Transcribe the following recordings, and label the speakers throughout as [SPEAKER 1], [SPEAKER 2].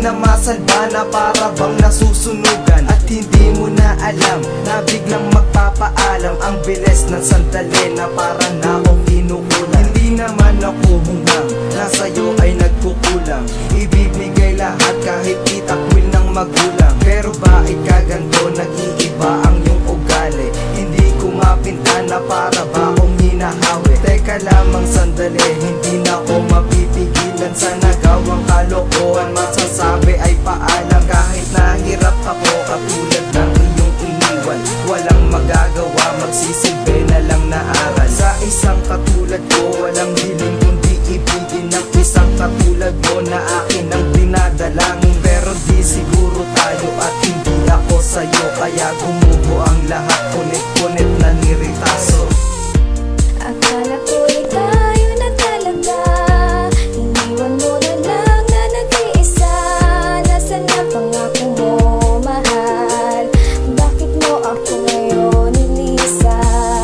[SPEAKER 1] na masalba na para bang nasusunugan. At hindi mo na alam na biglang magpapaalam. Ang bilis ng sandali na para na akong kinukulang. Hindi naman ako hunggang na sa'yo ay nagkukulang. Ibibigay lahat kahit itakwil ng magulang. Pero bakit kaganto nag-iiba ang iyong ugali? Hindi ko mapinta na para ba akong hinahawi. Teka lamang sandali, hindi na ako mapipigilan sa nagawang kalokohan. Masasabi ay paalam kahit nahirap ako katulad ng iyong iniwan. Walang magagawa, magsisilbi na lang na aral. Sa isang katulad ko, walang hiling kundi ibigin ng isang katulad mo na akin ang dinadalangin. Pero di siguro tayo at hindi ako sa'yo, kaya gumuho ang lahat, punit-punit na niritaso.
[SPEAKER 2] Akala ko'y tayo na talaga, iniwan mo na lang na nag-iisa. Nasaan na pangako mo, mahal? Bakit mo ako ngayon nilisa?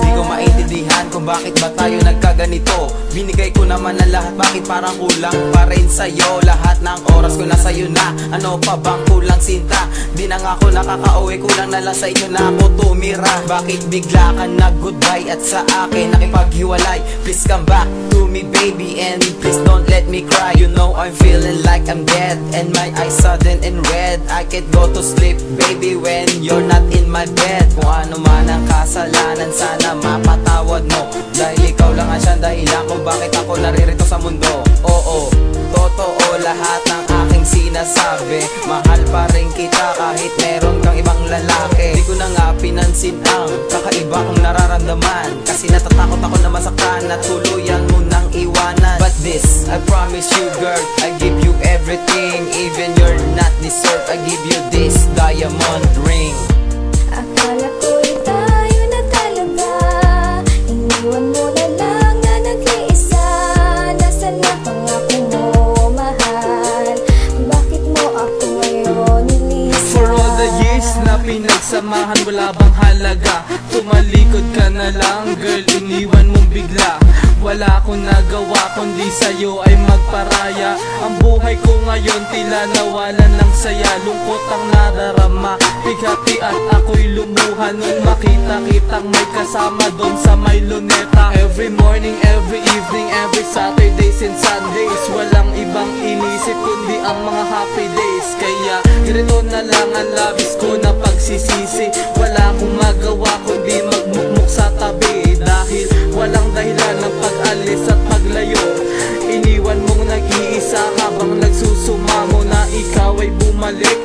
[SPEAKER 3] Di ko maintindihan kung bakit ba tayo nagkaganito. Binigay ko naman ang lahat, bakit parang kulang pa rin sa'yo? Lahat ng oras ko na sa'yo na, ano pa bang kulang sinta? Di na nga ako nakaka-uwi, kulang na lang sa inyo na ako tumira. Bakit bigla ka nag-goodbye at sa akin nakipaghiwalay? Please come back to me baby and please don't let me cry. You know I'm feeling like I'm dead and my eyes sudden and red. I can't go to sleep baby when you're not in my bed. Kung ano man ang kasalanan sana mapatawad mo, dahil ikaw lang ang siyang dahilan kung bakit ako naririto sa mundo. Oo, totoo lahat ng aking sinasabi. Mahal pa rin kita kahit meron kang ibang lalaki. Di ko na nga pinansin ang kakaiba kong nararamdaman, kasi natatakot ako na masaktan at tuluyan mo nang iwanan. But this, I promise you girl, I give you everything. Even you're not deserve, I give you this diamond ring.
[SPEAKER 2] Akala ko'y tayo na talaga, iniwan mo na lang na nag-iisa. Nasaan na pangako mo, mahal? Bakit mo ako ngayon nilisa?
[SPEAKER 4] For all the years na pinagsamahan, wala bang halaga? Tumalikod ka na lang, girl, iniwan mong bigla. Wala akong nagawa kundi sa'yo ay magparaya. Ang buhay ko ngayon tila nawalan ng saya. Lungkot ang nadarama, bigati at ako'y lumuha nung makita-kitang may kasama doon sa may luneta. Every morning, every evening, every Saturdays and Sundays, walang ibang inisip kundi ang mga happy days. Kaya ganito na lang ang labis ko na pagsisisi. Wala akong magawa kundi magmukmuk sa tabi, dahil walang dahilan ng pag-alis at paglayo. Iniwan mong nag-iisa habang nagsusumamo na ikaw ay bumalik.